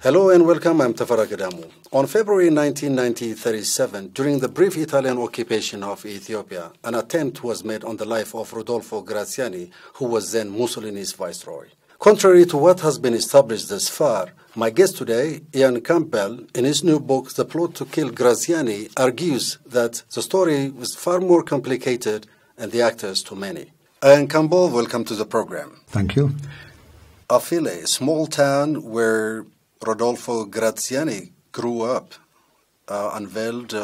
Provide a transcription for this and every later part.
Hello and welcome, I'm Graziano. On February 1937, during the brief Italian occupation of Ethiopia, an attempt was made on the life of Rodolfo Graziani, who was then Mussolini's viceroy. Contrary to what has been established thus far, my guest today, Ian Campbell, in his new book, The Plot to Kill Graziani, argues that the story was far more complicated and the actors too many. Ian Campbell, welcome to the program. Thank you. Affile, a small town where Rodolfo Graziani grew up, unveiled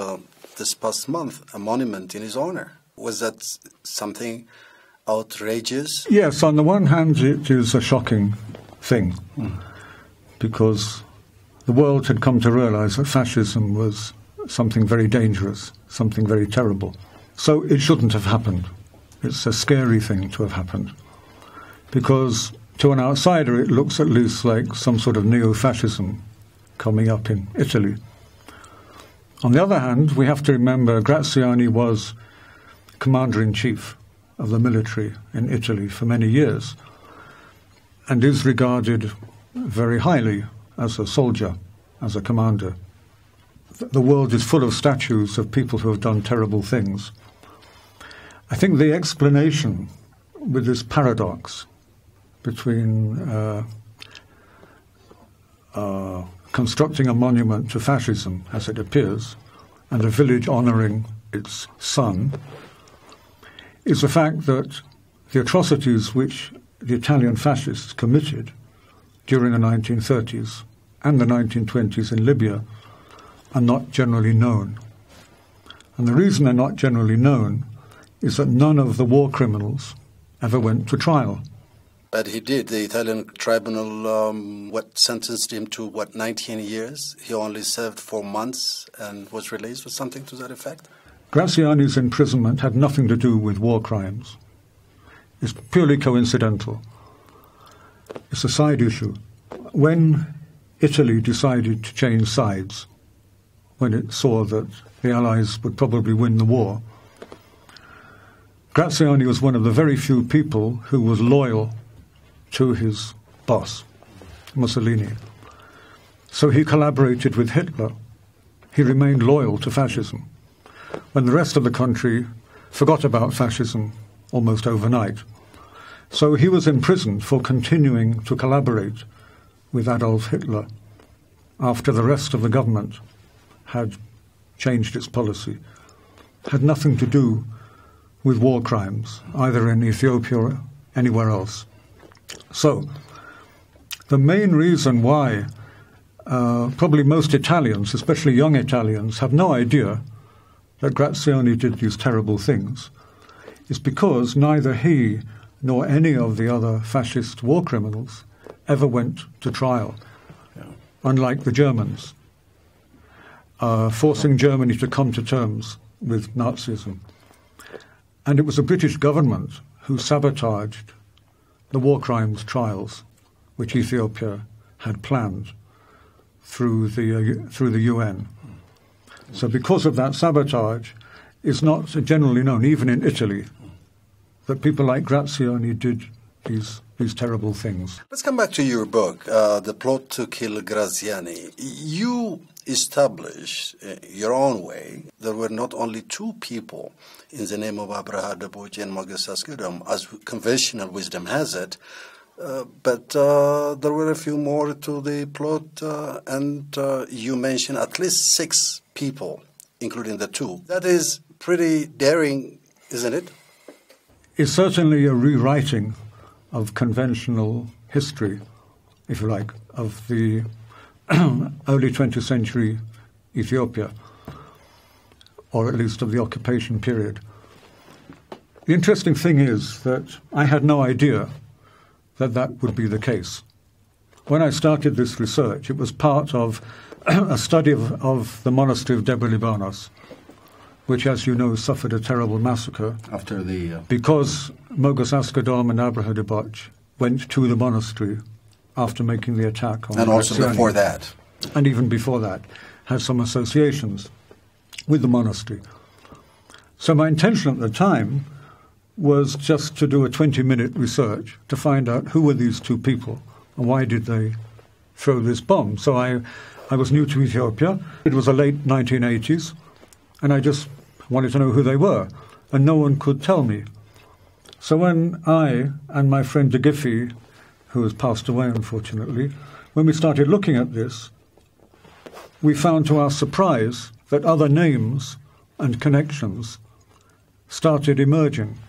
this past month a monument in his honor. Was that something outrageous? Yes, on the one hand, it is a shocking thing because the world had come to realize that fascism was something very dangerous, something very terrible. So it shouldn't have happened. It's a scary thing to have happened because to an outsider, it looks at least like some sort of neo-fascism coming up in Italy. On the other hand, we have to remember Graziani was commander-in-chief of the military in Italy for many years and is regarded very highly as a soldier, as a commander. The world is full of statues of people who have done terrible things. I think the explanation with this paradox between constructing a monument to fascism, as it appears, and a village honouring its son, is the fact that the atrocities which the Italian fascists committed during the 1930s and the 1920s in Libya are not generally known. And the reason they're not generally known is that none of the war criminals ever went to trial. But he did. The Italian tribunal sentenced him to, 19 years? He only served 4 months and was released, or something to that effect? Graziani's imprisonment had nothing to do with war crimes. It's purely coincidental. It's a side issue. When Italy decided to change sides, when it saw that the Allies would probably win the war, Graziani was one of the very few people who was loyal to his boss, Mussolini. So he collaborated with Hitler. He remained loyal to fascism, when the rest of the country forgot about fascism almost overnight. So he was imprisoned for continuing to collaborate with Adolf Hitler after the rest of the government had changed its policy. Had nothing to do with war crimes, either in Ethiopia or anywhere else. So, the main reason why probably most Italians, especially young Italians, have no idea that Graziani did these terrible things is because neither he nor any of the other fascist war criminals ever went to trial, unlike the Germans, forcing Germany to come to terms with Nazism. And it was the British government who sabotaged the war crimes trials, which Ethiopia had planned through the UN. So because of that sabotage, it's not generally known, even in Italy, that people like Graziani did these terrible things. Let's come back to your book, The Plot to Kill Graziani. You established your own way there were not only two people in the name of Abraha and Morris, as conventional wisdom has it, but there were a few more to the plot, and you mentioned at least 6 people, including the 2. That is pretty daring, isn't it? It's certainly a rewriting of conventional history, if you like, of the early 20th century Ethiopia, or at least of the occupation period. The interesting thing is that I had no idea that that would be the case. When I started this research, it was part of a study of the monastery of Debre Libanos, which, as you know, suffered a terrible massacre after the because Mogos Askodom and Abraha went to the monastery after making the attack on and also Graziani. Before that. And even before that, had some associations with the monastery. So my intention at the time was just to do a 20-minute research to find out who were these two people and why did they throw this bomb. So I was new to Ethiopia. It was the late 1980s, and I just wanted to know who they were, and no one could tell me. So when I and my friend De Giffey, who has passed away unfortunately, when we started looking at this, we found to our surprise that other names and connections started emerging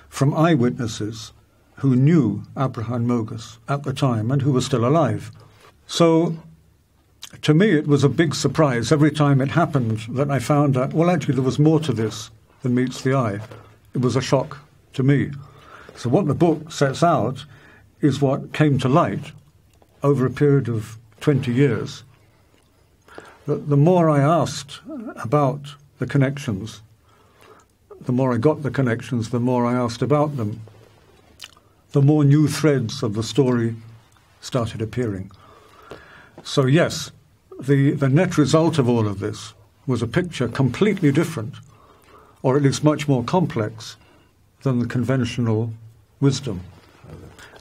from eyewitnesses who knew Abraha and Morris at the time and who were still alive. So to me it was a big surprise every time it happened that I found that, well, actually there was more to this than meets the eye. It was a shock to me. So what the book sets out is what came to light over a period of 20 years. The more I asked about the connections, the more I got the connections, the more I asked about them, the more new threads of the story started appearing. So yes, the net result of all of this was a picture completely different, or at least much more complex, than the conventional wisdom.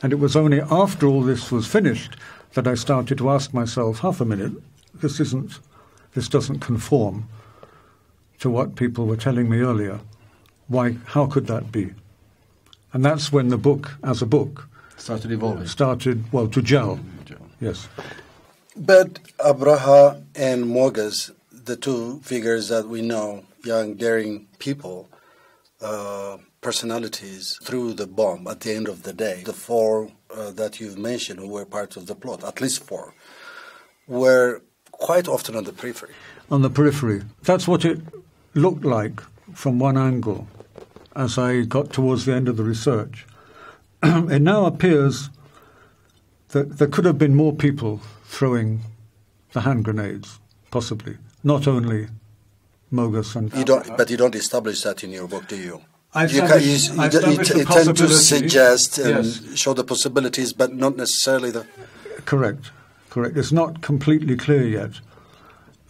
And it was only after all this was finished that I started to ask myself, half a minute, this doesn't conform to what people were telling me earlier. Why? How could that be? And that's when the book, as a book, started evolving. To gel. Yes. But Abraha and Morris, the two figures that we know, young, daring people, personalities, threw the bomb at the end of the day. The four that you've mentioned who were part of the plot, at least four, were quite often on the periphery. On the periphery. That's what it looked like from one angle as I got towards the end of the research. It now appears that there could have been more people throwing the hand grenades, possibly. Not only Morris and... But you don't establish that in your book, do you? You tend to suggest and show the possibilities, but not necessarily the... Correct. It's not completely clear yet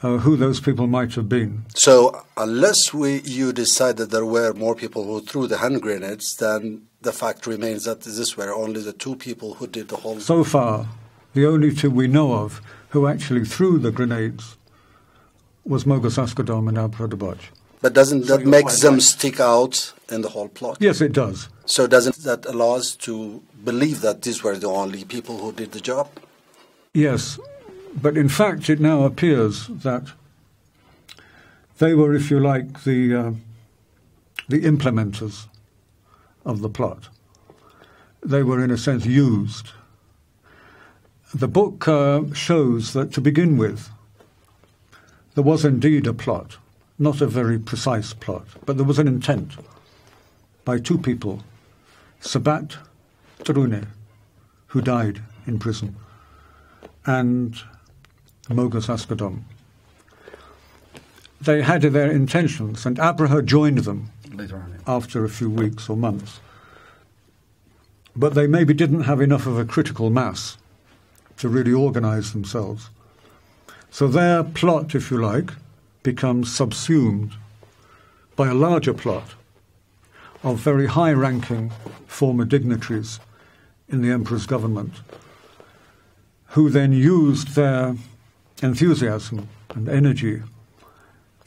who those people might have been. So unless you decide that there were more people who threw the hand grenades, then the fact remains that this were only the two people who did the whole... So far, the only two we know of who actually threw the grenades was Morris Askodom and Abraha. But doesn't that make them stick out in the whole plot? Yes, it does. So doesn't that allow us to believe that these were the only people who did the job? Yes, but in fact it now appears that they were, if you like, the implementers of the plot. They were, in a sense, used. The book shows that, to begin with, there was indeed a plot, not a very precise plot, but there was an intent by two people, Sabat Trune, who died in prison, and Morris Askodom. They had their intentions, and Abraha joined them later on, after a few weeks or months. But they maybe didn't have enough of a critical mass to really organize themselves. So their plot, if you like, becomes subsumed by a larger plot of very high-ranking former dignitaries in the emperor's government, who then used their enthusiasm and energy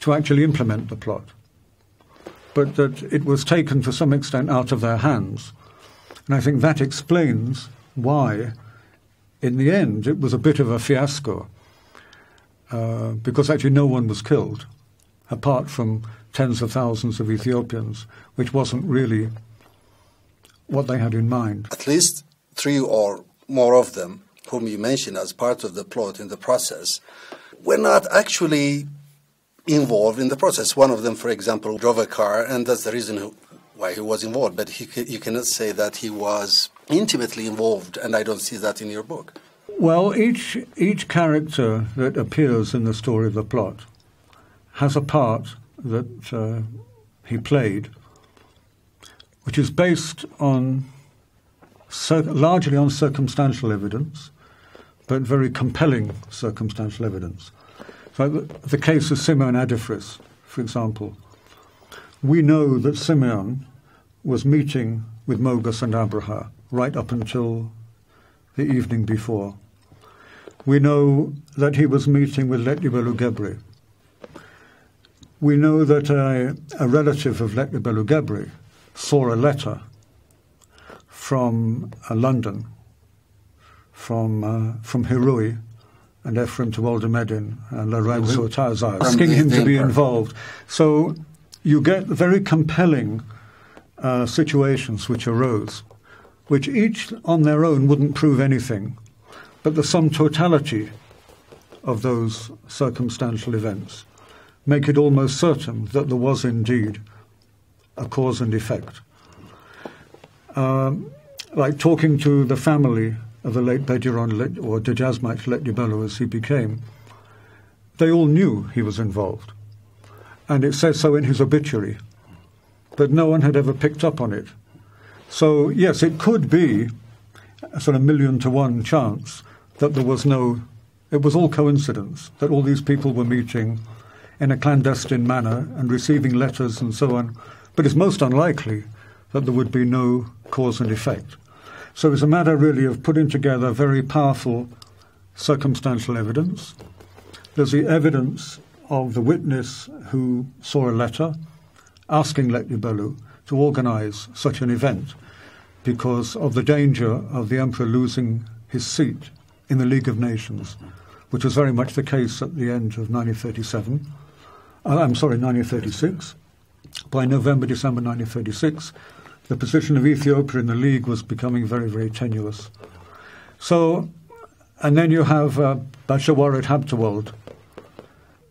to actually implement the plot. But that it was taken to some extent out of their hands. And I think that explains why, in the end, it was a bit of a fiasco, because actually no one was killed, apart from tens of thousands of Ethiopians, which wasn't really what they had in mind. At least three or more of them, whom you mentioned as part of the plot in the process, were not actually involved in the process. One of them, for example, drove a car, and that's the reason why he was involved. But you cannot say that he was intimately involved, and I don't see that in your book. Well, each character that appears in the story of the plot has a part that he played, which is based on largely on circumstantial evidence, but very compelling circumstantial evidence. So the case of Simeon Adifris, for example. We know that Simeon was meeting with Morris and Abraha right up until the evening before. We know that he was meeting with Letlibelu Gebri. We know that a relative of Letlibelu Gebri saw a letter from London, from Hirui and Ephraim to Oldemedin and Lorenzo Tauzar, asking him to be involved. So you get very compelling situations which arose, which each on their own wouldn't prove anything, but the sum totality of those circumstantial events make it almost certain that there was indeed a cause and effect. Like talking to the family of the late Bediron or Dejazmach Letlibelu as he became, they all knew he was involved. And it says so in his obituary, but no one had ever picked up on it. So, yes, it could be a sort of 1,000,000 to 1 chance that there was it was all coincidence, that all these people were meeting in a clandestine manner and receiving letters and so on. But it's most unlikely that there would be no cause and effect. So it's a matter really of putting together very powerful circumstantial evidence. There's the evidence of the witness who saw a letter asking Letlibelu to organize such an event because of the danger of the emperor losing his seat in the League of Nations, which was very much the case at the end of 1936. By November, December 1936, the position of Ethiopia in the League was becoming very, very tenuous. So, and then you have Bashawarat Habtewald,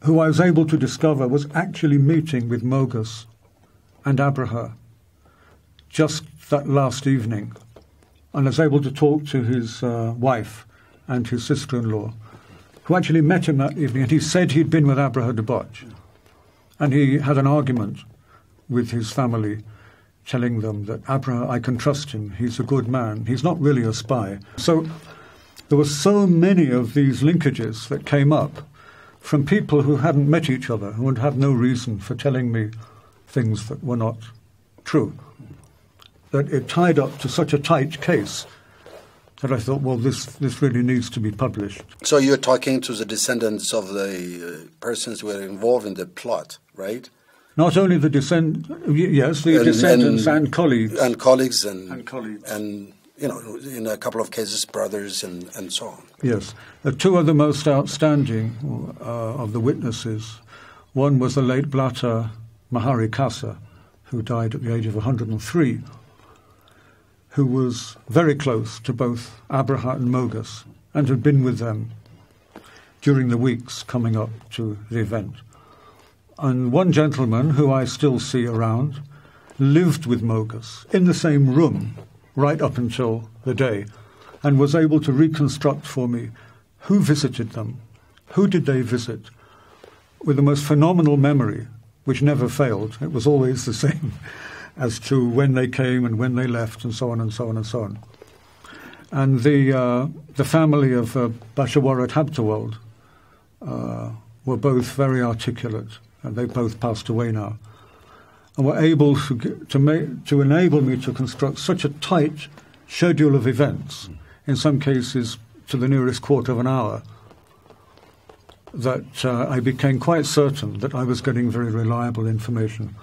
who I was able to discover was actually meeting with Mogus and Abraha just that last evening, and was able to talk to his wife and his sister-in-law, who actually met him that evening, and he said he'd been with Abraha Debach, and he had an argument with his family, telling them that Abraha, I can trust him, he's a good man, he's not really a spy. So there were so many of these linkages that came up from people who hadn't met each other, who would have no reason for telling me things that were not true, that it tied up to such a tight case that I thought, well, this really needs to be published. So you're talking to the descendants of the persons who were involved in the plot, right? Not only the descendants and colleagues. And colleagues and colleagues. And, you know, in a couple of cases, brothers and so on. Yes. Two of the most outstanding of the witnesses, one was the late Blatter Mahari Kasa, who died at the age of 103, who was very close to both Abraha and Mogus and had been with them during the weeks coming up to the event. And one gentleman, who I still see around, lived with Mogus in the same room right up until the day, and was able to reconstruct for me who visited them, who did they visit, with the most phenomenal memory, which never failed. It was always the same as to when they came and when they left, and so on and so on and so on. And the family of Bashawarat Habtewald were both very articulate, and they both passed away now, and were able to enable me to construct such a tight schedule of events, in some cases to the nearest quarter of an hour, that I became quite certain that I was getting very reliable information.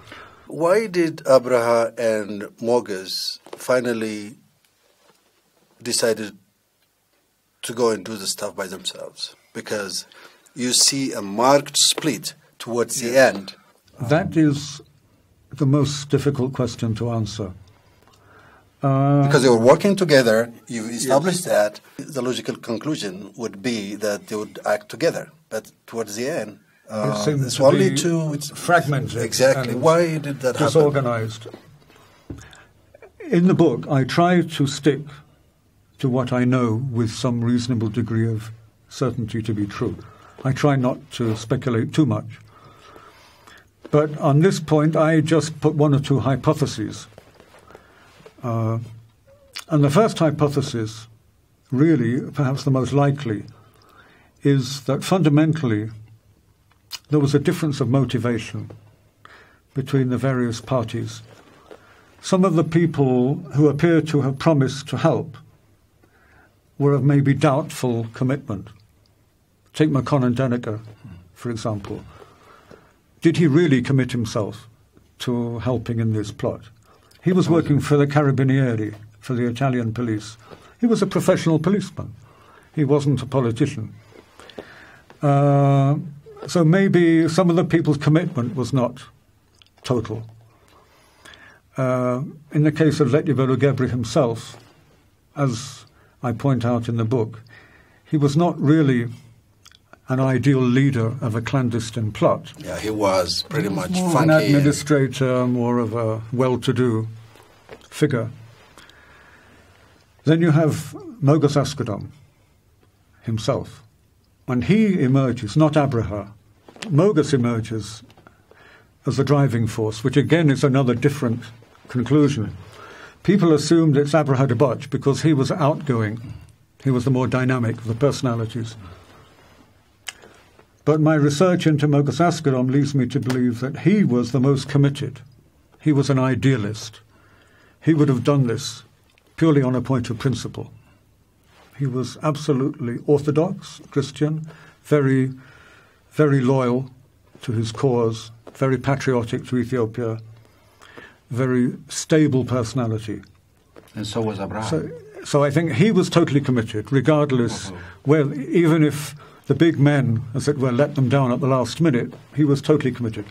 Why did Abraha and Mogus finally decided to go and do the stuff by themselves? Because you see a marked split towards the end. That is the most difficult question to answer. Because they were working together, you established that. The logical conclusion would be that they would act together. But towards the end, it's only it's fragmented. Exactly. Why did that happen? Disorganized. In the book, I try to stick to what I know with some reasonable degree of certainty to be true. I try not to speculate too much. But on this point, I just put one or two hypotheses. And the first hypothesis, really, perhaps the most likely, is that fundamentally there was a difference of motivation between the various parties. Some of the people who appear to have promised to help were of maybe doubtful commitment. Take Maconan Deniker, for example. Did he really commit himself to helping in this plot? He was working for the Carabinieri, for the Italian police. He was a professional policeman. He wasn't a politician. So maybe some of the people's commitment was not total. In the case of Letjebelu Gebri himself, as I point out in the book, he was not really an ideal leader of a clandestine plot. Yeah, he was pretty much more funky. An administrator, more of a well-to-do figure. Then you have Mogus Askodom himself. And he emerges, not Abraha. Mogus emerges as the driving force, which again is another different conclusion. People assumed it's Abraha Debauch because he was outgoing. He was the more dynamic of the personalities. But my research into Mogus Askodom leads me to believe that he was the most committed. He was an idealist. He would have done this purely on a point of principle. He was absolutely orthodox, Christian, very, very loyal to his cause, very patriotic to Ethiopia, very stable personality. And so was Abraham. So I think he was totally committed, regardless, well, even if the big men, as it were, let them down at the last minute, he was totally committed.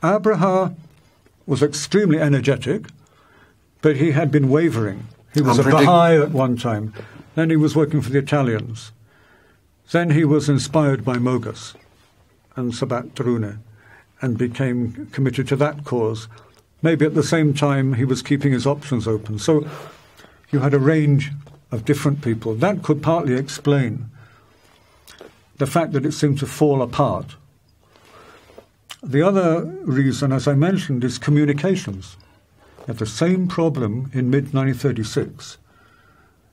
Abraha was extremely energetic, but he had been wavering. He was a Baha'i at one time. Then he was working for the Italians. Then he was inspired by Mogus and Sabat Tarune and became committed to that cause. Maybe at the same time he was keeping his options open. So you had a range of different people. That could partly explain the fact that it seemed to fall apart. The other reason, as I mentioned, is communications. You have the same problem in mid-1936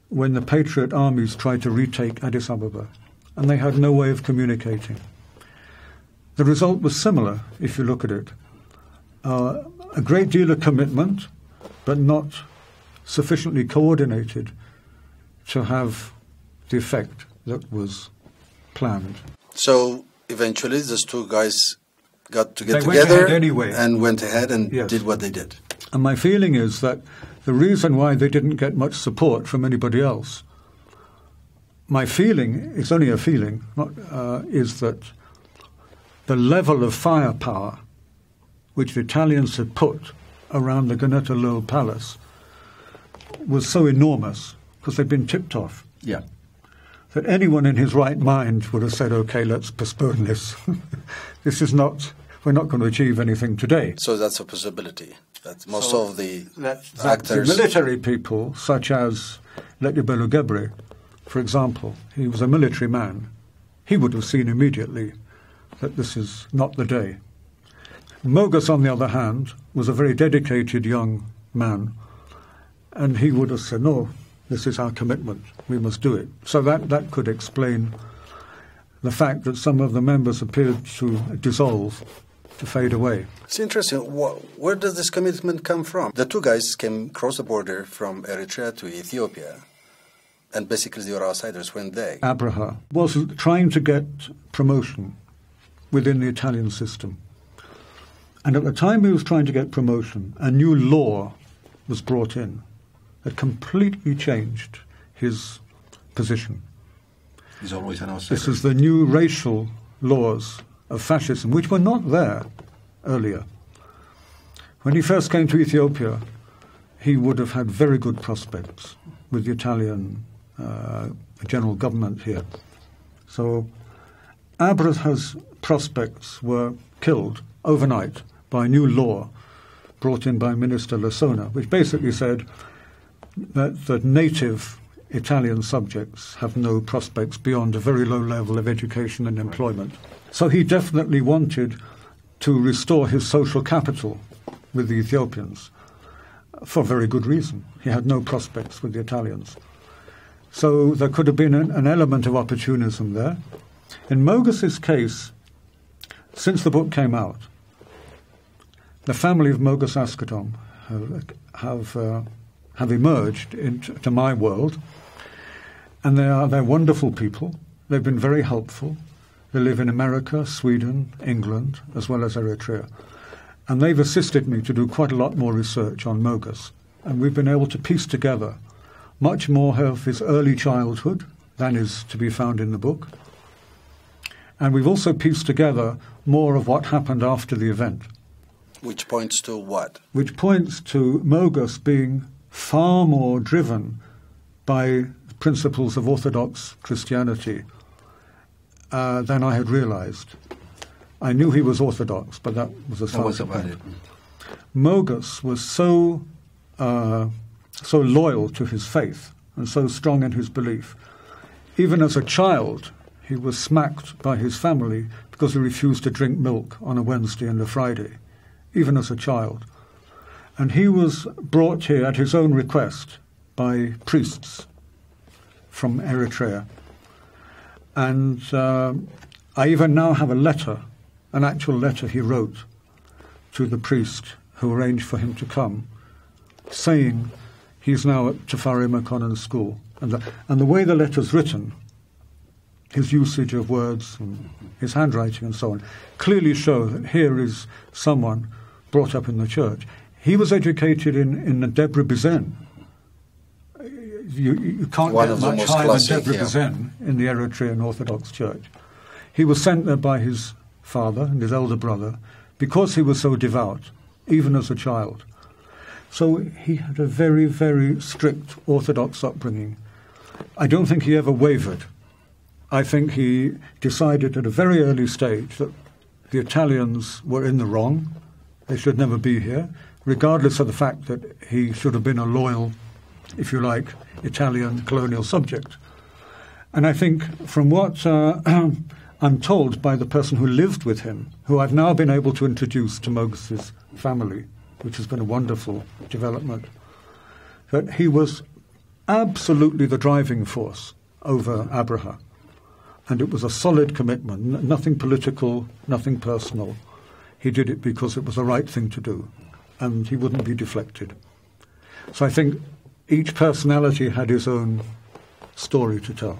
when the Patriot armies tried to retake Addis Ababa, and they had no way of communicating. The result was similar, if you look at it. A great deal of commitment, but not sufficiently coordinated to have the effect that was planned. So eventually those two guys got to get They went together ahead anyway. and went ahead and Yes. did what they did. And my feeling is that the reason why they didn't get much support from anybody else, my feeling, it's only a feeling, is that the level of firepower which the Italians had put around the Ganetta-Lowell Palace was so enormous, because they'd been tipped off, that anyone in his right mind would have said, okay, let's postpone this. We're not going to achieve anything today. So that's a possibility. That most of the The military people, such as Letjebelu Gebri, for example, he was a military man. He would have seen immediately that this is not the day. Mogus, on the other hand, was a very dedicated young man, and he would have said, no, this is our commitment, we must do it. So that could explain the fact that some of the members appeared to dissolve, to fade away. It's interesting. Where does this commitment come from? The two guys came across the border from Eritrea to Ethiopia, and basically they were outsiders when they... Abraha was trying to get promotion within the Italian system. And at the time he was trying to get promotion, a new law was brought in that completely changed his position. He's always an outsider. This is the new racial laws of fascism, which were not there earlier. When he first came to Ethiopia, he would have had very good prospects with the Italian general government here. So Abraha's prospects were killed overnight by a new law brought in by Minister Lasona, which basically said that native Italian subjects have no prospects beyond a very low level of education and employment. So he definitely wanted to restore his social capital with the Ethiopians for very good reason. He had no prospects with the Italians. So there could have been an element of opportunism there. In Mogus's case, since the book came out, the family of Mogus Askodom have emerged into my world, and they're wonderful people. They've been very helpful. They live in America, Sweden, England, as well as Eritrea. And they've assisted me to do quite a lot more research on Mogus. And we've been able to piece together much more of his early childhood than is to be found in the book. And we've also pieced together more of what happened after the event. Which points to what? Which points to Mogus being far more driven by principles of Orthodox Christianity than I had realized. I knew he was Orthodox, but that was a side point. Mogus was so loyal to his faith and so strong in his belief. Even as a child, he was smacked by his family because he refused to drink milk on a Wednesday and a Friday, even as a child. And he was brought here at his own request by priests from Eritrea. And I even now have a letter, an actual letter he wrote to the priest who arranged for him to come, saying he's now at Tafari Mekonnen School. And the way the letter's written, his usage of words and his handwriting and so on, clearly show that here is someone brought up in the church. He was educated in the Debre Bizen. You can't get much higher than Debre Bizen in the Eritrean Orthodox Church. He was sent there by his father and his elder brother because he was so devout, even as a child. So he had a very, very strict Orthodox upbringing. I don't think he ever wavered. I think he decided at a very early stage that the Italians were in the wrong. They should never be here, regardless of the fact that he should have been a loyal, if you like, Italian colonial subject. And I think from what I'm told by the person who lived with him, who I've now been able to introduce to Mogus's family, which has been a wonderful development, that he was absolutely the driving force over Abraha. And it was a solid commitment, nothing political, nothing personal. He did it because it was the right thing to do, and he wouldn't be deflected. So I think each personality had his own story to tell.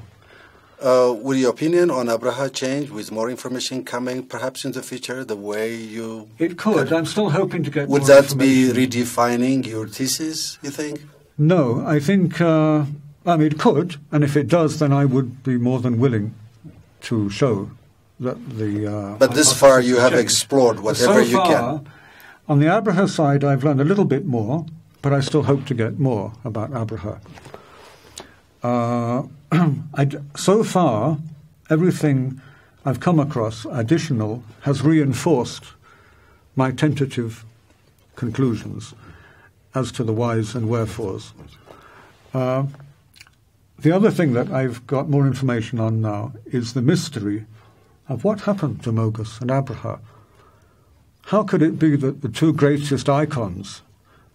Will your opinion on Abraha change with more information coming perhaps in the future, the way you... It could. I'm still hoping to get more information. Would that be redefining your thesis, you think? No, I think... it could, and if it does, then I would be more than willing to show that the... but this far you have explored whatever you can. On the Abraha side, I've learned a little bit more, but I still hope to get more about Abraha. So far, everything I've come across additional has reinforced my tentative conclusions as to the whys and wherefores. The other thing that I've got more information on now is the mystery of what happened to Mogus and Abraha. How could it be that the two greatest icons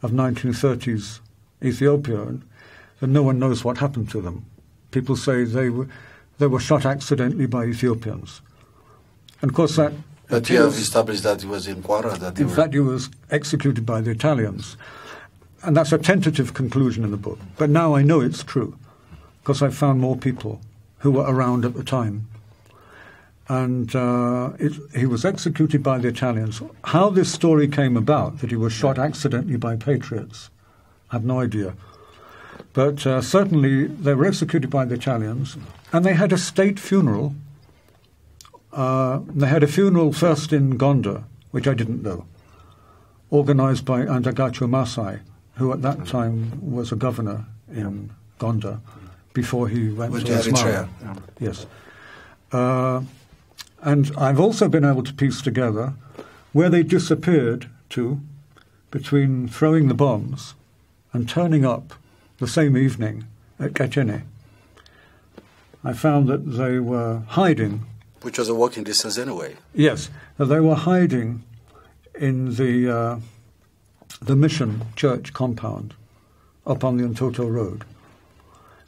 of 1930s Ethiopia, that no one knows what happened to them? People say they were shot accidentally by Ethiopians. And of course that... But you have established that he was in Kwara. In fact, he was executed by the Italians. And that's a tentative conclusion in the book. But now I know it's true, because I've found more people who were around at the time. And he was executed by the Italians. How this story came about, that he was shot accidentally by patriots, I have no idea. But certainly they were executed by the Italians, and they had a state funeral. They had a funeral first in Gondar, which I didn't know, organized by Andagacho Masai, who at that time was a governor in Gondar before he went to Asmara. Yes. And I've also been able to piece together where they disappeared to between throwing the bombs and turning up the same evening at Kachene. I found that they were hiding. Which was a walking distance anyway. Yes, that they were hiding in the mission church compound up on the Ntoto Road.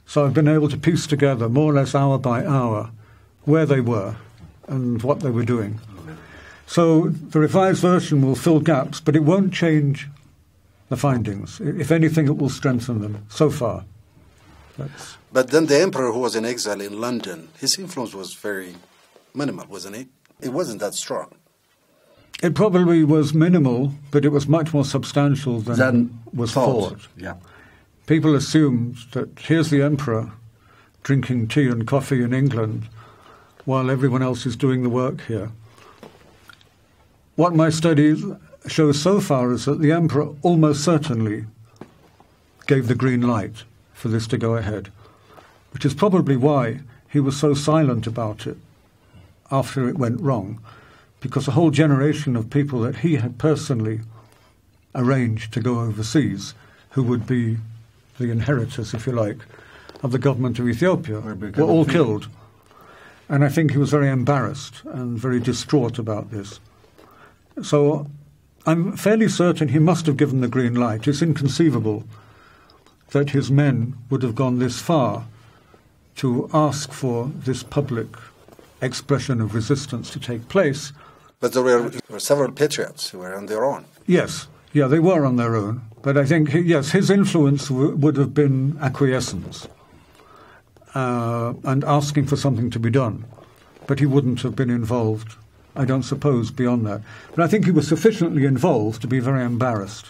So I've been able to piece together more or less hour by hour where they were and what they were doing. So the revised version will fill gaps, but it won't change the findings. If anything, it will strengthen them so far. But then the emperor, who was in exile in London, his influence was very minimal, wasn't it? It wasn't that strong. It probably was minimal, but it was much more substantial than was thought. Yeah. People assumed that here's the emperor drinking tea and coffee in England while everyone else is doing the work here. What my studies show so far is that the emperor almost certainly gave the green light for this to go ahead, which is probably why he was so silent about it after it went wrong, because a whole generation of people that he had personally arranged to go overseas, who would be the inheritors, if you like, of the government of Ethiopia, were all killed. And I think he was very embarrassed and very distraught about this. So I'm fairly certain he must have given the green light. It's inconceivable that his men would have gone this far to ask for this public expression of resistance to take place. But there were several patriots who were on their own. Yes, yeah, they were on their own. But I think, yes, his influence would have been acquiescence and asking for something to be done. But he wouldn't have been involved, I don't suppose, beyond that. But I think he was sufficiently involved to be very embarrassed,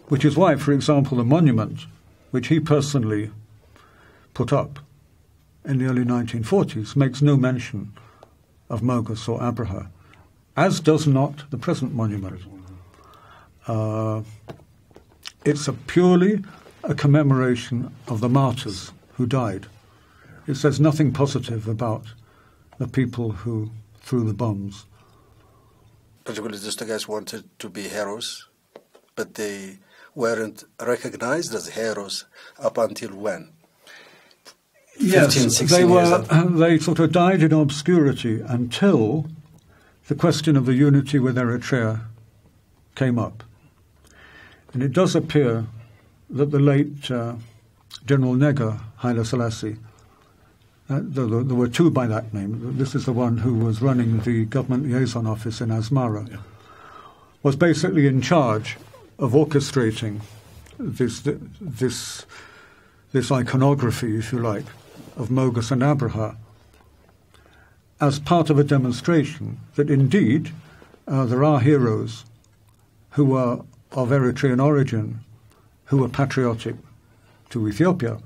which is why, for example, the monument, which he personally put up in the early 1940s, makes no mention of Mogus or Abraha, as does not the present monument. It's purely a commemoration of the martyrs who died. It says nothing positive about the people who threw the bombs. Particularly, these guys wanted to be heroes, but they weren't recognized as heroes up until when? Yes, 15, 16 years. They sort of died in obscurity until the question of the unity with Eritrea came up. And it does appear that the late General Nega Haile Selassie, there were two by that name, this is the one who was running the government liaison office in Asmara, was basically in charge of orchestrating this iconography, if you like, of Mogus and Abraha as part of a demonstration that indeed there are heroes who are of Eritrean origin who were patriotic to Ethiopia,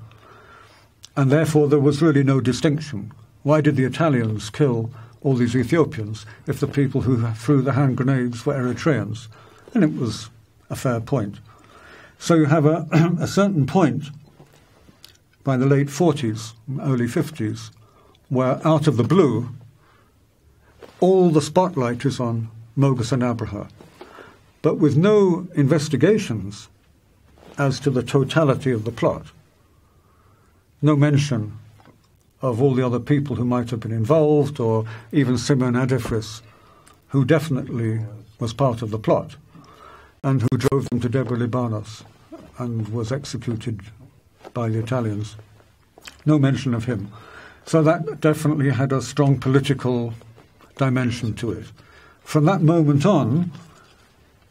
and therefore there was really no distinction. Why did the Italians kill all these Ethiopians if the people who threw the hand grenades were Eritreans? And it was a fair point. So you have a certain point by the late 40s, early 50s, where out of the blue, all the spotlight is on Mogus and Abraha, but with no investigations as to the totality of the plot. No mention of all the other people who might have been involved, or even Simon Adefris, who definitely was part of the plot, and who drove them to Debre Libanos and was executed by the Italians. No mention of him. So that definitely had a strong political dimension to it. From that moment on,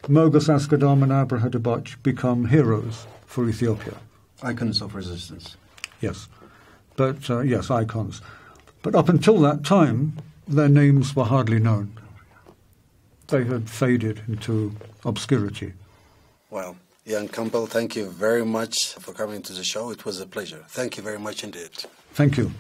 Mogus, Askedam and Abraha Debach become heroes for Ethiopia. Icons of resistance. Yes, but yes, icons. But up until that time, their names were hardly known. They had faded into obscurity. Well, Ian Campbell, thank you very much for coming to the show. It was a pleasure. Thank you very much indeed. Thank you.